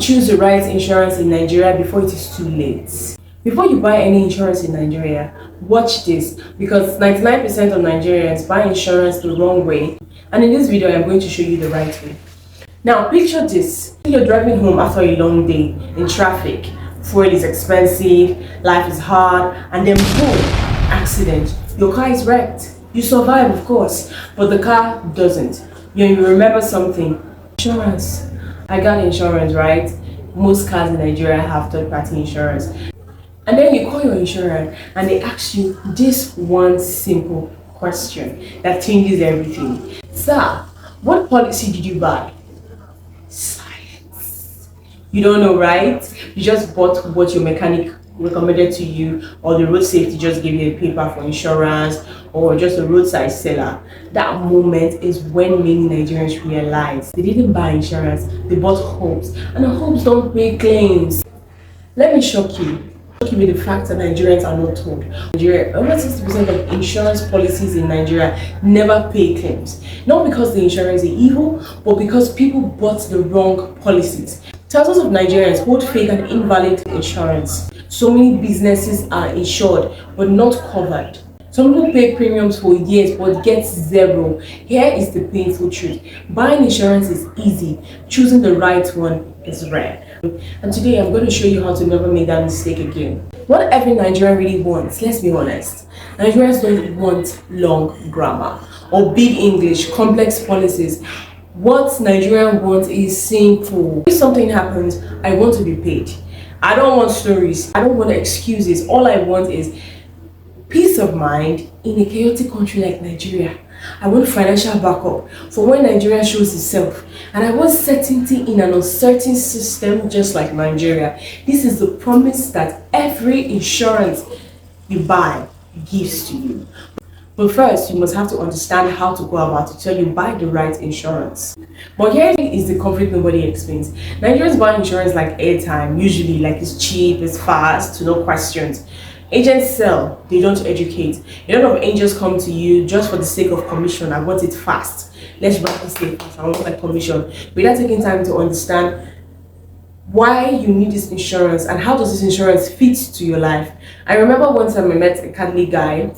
choose the right insurance in Nigeria before it is too late. Before you buy any insurance in Nigeria, watch this, because 99% of Nigerians buy insurance the wrong way, and in this video I am going to show you the right way. Now picture this: you're driving home after a long day in traffic, fuel is expensive, life is hard, and then boom, accident. Your car is wrecked. You survive, of course, but the car doesn't. You remember something: insurance. I got insurance, right? Most cars in Nigeria have third-party insurance. And then you call your insurer and they ask you this one simple question that changes everything. Sir, what policy did you buy? Science. You don't know, right? You just bought what your mechanic recommended to you, or the road safety just gave you a paper for insurance, or just a roadside seller. That moment is when many Nigerians realize they didn't buy insurance, they bought hopes, and the hopes don't pay claims. Let me shock you with the fact that Nigerians are not told. Nigeria, over 60% of insurance policies in Nigeria never pay claims. Not because the insurance is evil, but because people bought the wrong policies. Thousands of Nigerians hold fake and invalid insurance. So many businesses are insured but not covered. Some people pay premiums for years but get zero. Here is the painful truth: buying insurance is easy, choosing the right one is rare. And today I'm going to show you how to never make that mistake again. What every Nigerian really wants, let's be honest, Nigerians don't want long grammar or big English, complex policies. What Nigerian wants is simple. If something happens, I want to be paid. I don't want stories. I don't want excuses. All I want is peace of mind in a chaotic country like Nigeria. I want financial backup for when Nigeria shows itself. And I want certainty in an uncertain system just like Nigeria. This is the promise that every insurance you buy gives to you. But first, you must have to understand how to go about it so you buy the right insurance. But here is the conflict nobody explains. Nigerians buy insurance like airtime, usually like it's cheap, it's fast, no questions. Agents sell, they don't educate. A lot of agents come to you just for the sake of commission. I want it fast. Let's wrap this thing fast. I want my commission. Without taking time to understand why you need this insurance and how does this insurance fit to your life. I remember one time I met a Catholic guy,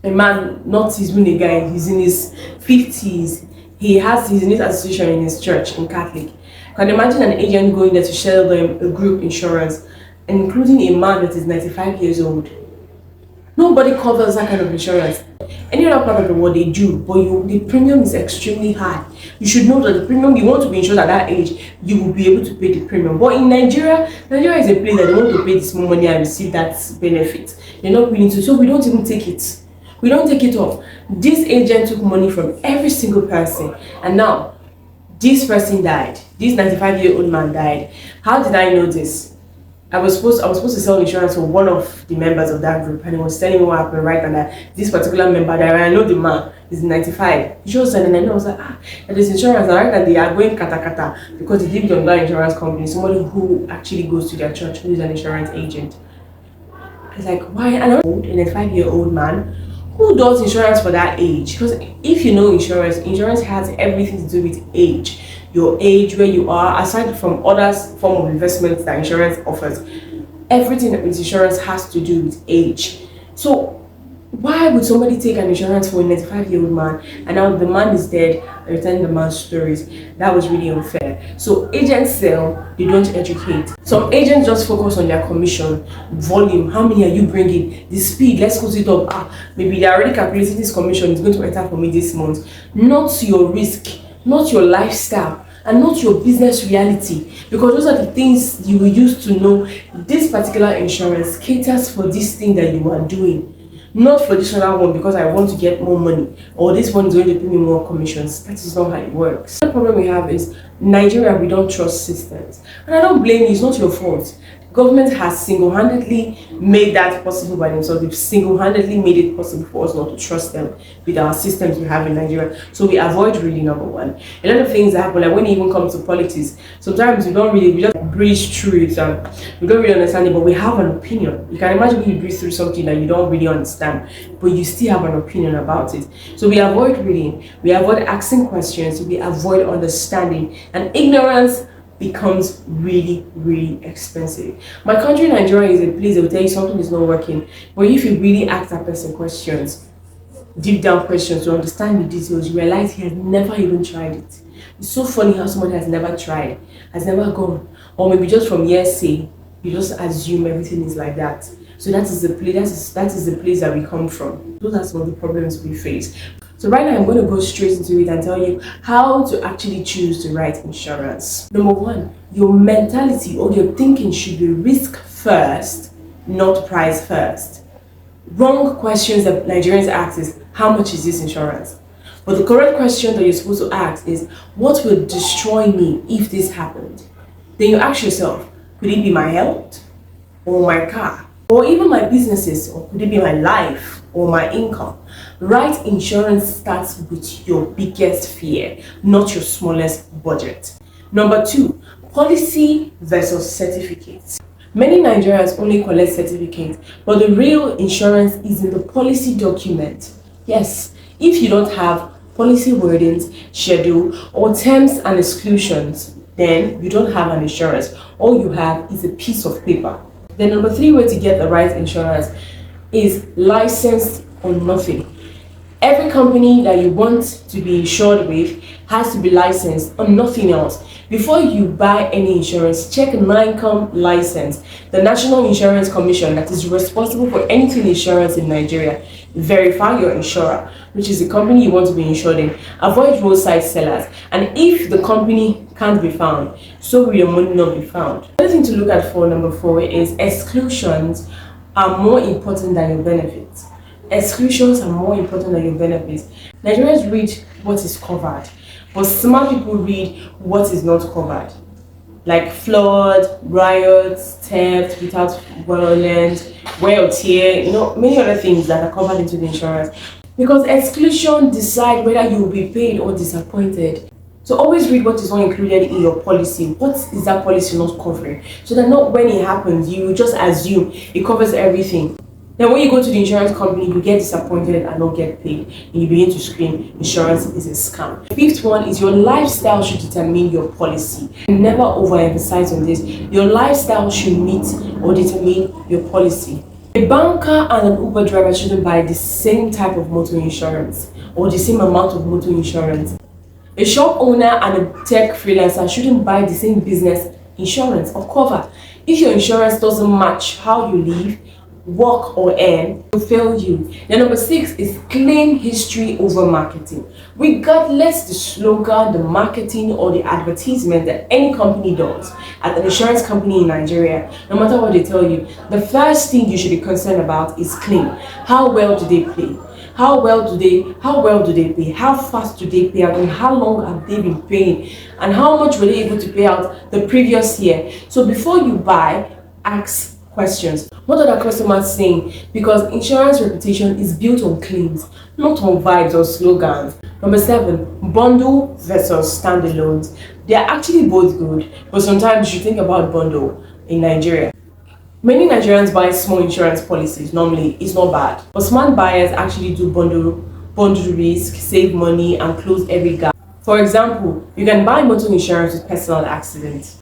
a man, not he's been a guy, he's in his 50s. He's in his association in his church in Catholic. Can you imagine an agent going there to sell them a group insurance, including a man that is 95 years old? Nobody covers that kind of insurance. Any other part of the world they do, but the premium is extremely high. You should know that the premium, you want to be insured at that age, you will be able to pay the premium. But in Nigeria is a place that they want to pay this more money and receive that benefit. They're not willing to, so we don't even take it. We don't take it off. This agent took money from every single person, and now this person died. This 95-year-old man died. How did I know this? I was supposed to sell insurance for one of the members of that group, and he was telling me what happened, right? And that this particular member died. I know the man is 95. He just said, and I was like, there's insurance, right? And they are going kata kata because they did on that insurance company, somebody who actually goes to their church, who is an insurance agent. I was like, why? And I'm a 95-year-old man who does insurance for that age? Because if you know insurance has everything to do with age. Your age, where you are, aside from other form of investments that insurance offers, everything with insurance has to do with age. So why would somebody take an insurance for a 95-year-old man and now the man is dead and you're telling the man's stories? That was really unfair. So agents sell, they don't educate. Some agents just focus on their commission, volume, how many are you bringing, the speed, let's put it up. Maybe they're already calculating this commission is going to enter for me this month. Not your risk, not your lifestyle, and not your business reality, because those are the things you will use to know this particular insurance caters for this thing that you are doing, not for this other one because I want to get more money, or this one is going to pay me more commissions. That is not how it works. The problem we have is Nigeria, we don't trust systems, and I don't blame you, it's not your fault. Government has single-handedly made that possible by themselves. They've single-handedly made it possible for us not to trust them with our systems we have in Nigeria. So we avoid reading, number one. A lot of things happen, like when it even comes to politics, sometimes we just breeze through it and we don't really understand it, but we have an opinion. You can imagine when you breeze through something that you don't really understand, but you still have an opinion about it. So we avoid reading, we avoid asking questions, we avoid understanding, and ignorance becomes really, really expensive. My country, Nigeria, is a place that will tell you something is not working, but if you really ask that person questions, deep down questions to understand the details, you realize he has never even tried it. It's so funny how somebody has never tried, has never gone, or maybe just from hearsay, you just assume everything is like that. So that is the place. That is the place that we come from. Those are some of the problems we face. So right now I'm going to go straight into it and tell you how to actually choose the right insurance. Number one, your mentality or your thinking should be risk first, not price first. Wrong questions that Nigerians ask is, how much is this insurance? But the correct question that you're supposed to ask is, what will destroy me if this happened? Then you ask yourself, could it be my health or my car or even my businesses, or could it be my life or my income? Right insurance starts with your biggest fear, not your smallest budget. Number two, policy versus certificates. Many Nigerians only collect certificates, but the real insurance is in the policy document. Yes, if you don't have policy wordings, schedule, or terms and exclusions, then you don't have an insurance. All you have is a piece of paper. The number three way to get the right insurance is licensed or nothing. Every company that you want to be insured with has to be licensed or nothing else. Before you buy any insurance, check NICOM license, the National Insurance Commission that is responsible for anything insurance in Nigeria. Verify your insurer, which is the company you want to be insured in. Avoid roadside sellers, and if the company can't be found, so will your money not be found. Another thing to look at for number four is exclusions are more important than your benefits. Exclusions are more important than your benefits. Nigerians read what is covered, but smart people read what is not covered, like flood, riots, theft without violence, wear or tear, many other things that are covered into the insurance. Because exclusion decide whether you will be paid or disappointed. So always read what is not included in your policy. What is that policy not covering? So that not when it happens, you just assume it covers everything. Then when you go to the insurance company, you get disappointed and not get paid, and you begin to scream, insurance is a scam. The fifth one is your lifestyle should determine your policy. Never overemphasize on this. Your lifestyle should meet or determine your policy. A banker and an Uber driver shouldn't buy the same type of motor insurance or the same amount of motor insurance. A shop owner and a tech freelancer shouldn't buy the same business insurance or cover. If your insurance doesn't match how you live, work or earn, will fail you. Then number six is claim history over marketing. Regardless the slogan, the marketing or the advertisement that any company does, at an insurance company in Nigeria, no matter what they tell you, the first thing you should be concerned about is claim. How well do they pay? How well do they pay? How fast do they pay out? And how long have they been paying? And how much were they able to pay out the previous year? So before you buy, ask questions. What are the customers saying? Because insurance reputation is built on claims, not on vibes or slogans. Number seven, bundle versus standalones. They are actually both good, but sometimes you should think about bundle in Nigeria. Many Nigerians buy small insurance policies. Normally, it's not bad. But smart buyers actually do bundle risk, save money, and close every gap. For example, you can buy motor insurance with personal accidents,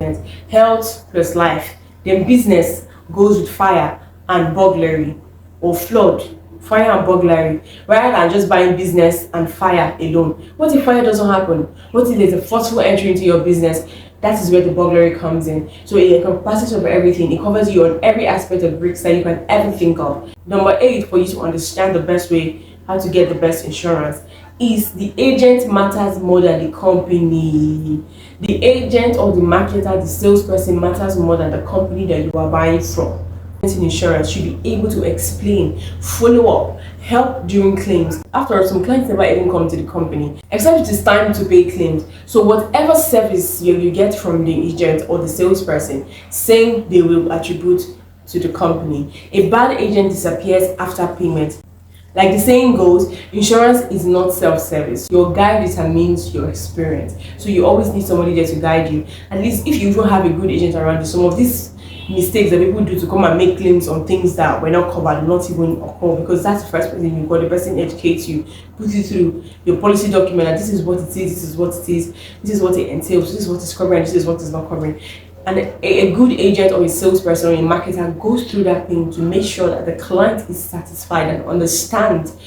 health plus life. Then business goes with fire and burglary, or flood, fire and burglary, rather than just buying business and fire alone. What if fire doesn't happen? What if there's a forceful entry into your business? That is where the burglary comes in. So it encompasses of everything. It covers you on every aspect of risks that you can ever think of. Number eight, for you to understand the best way how to get the best insurance, is the agent matters more than the company. The agent or the marketer, the salesperson matters more than the company that you are buying from. Insurance should be able to explain, follow up, help during claims. After all, some clients never even come to the company, except it is time to pay claims. So whatever service you get from the agent or the salesperson, same they will attribute to the company. A bad agent disappears after payment. Like the saying goes, insurance is not self-service. Your guide determines your experience. So you always need somebody there to guide you. At least if you don't have a good agent around you, some of these mistakes that people do to come and make claims on things that were not covered, not even occur, because that's the first person you got. The person educates you, puts you through your policy document, that this is what it is, this is what it is, this is what it entails, this is what is covering, this is what is not covering. And a good agent or a salesperson or a marketer goes through that thing to make sure that the client is satisfied and understands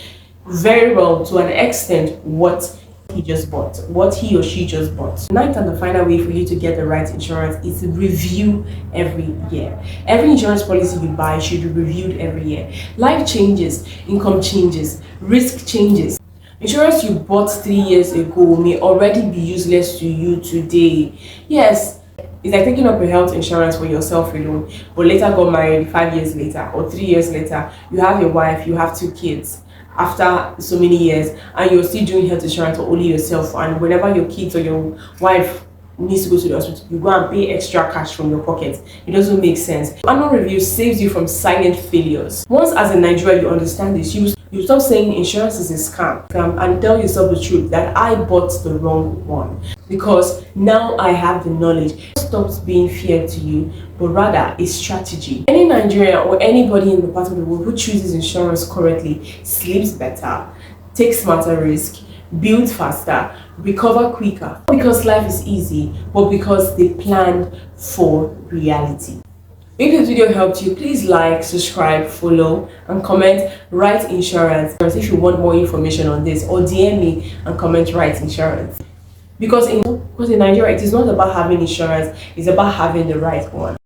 very well, to an extent, what he just bought, what he or she just bought. Ninth and the final way for you to get the right insurance is to review every year. Every insurance policy you buy should be reviewed every year. Life changes, income changes, risk changes. Insurance you bought 3 years ago may already be useless to you today. Yes, it's like taking up a health insurance for yourself alone, but later got married 5 years later or 3 years later, you have your wife, you have 2 kids after so many years, and you're still doing health insurance for only yourself, and whenever your kids or your wife needs to go to the hospital, you go and pay extra cash from your pocket. It doesn't make sense. Annual review saves you from silent failures. Once as a Nigerian you understand this, you stop saying insurance is a scam, and tell yourself the truth that I bought the wrong one, because now I have the knowledge. It stops being fear to you, but rather a strategy. Any Nigerian or anybody in the part of the world who chooses insurance correctly sleeps better, takes smarter risk, build faster, recover quicker. Not because life is easy, but because they planned for reality. If this video helped you, please like, subscribe, follow, and comment right insurance if you want more information on this, or DM me and comment right insurance. Because in Nigeria, it is not about having insurance, it's about having the right one.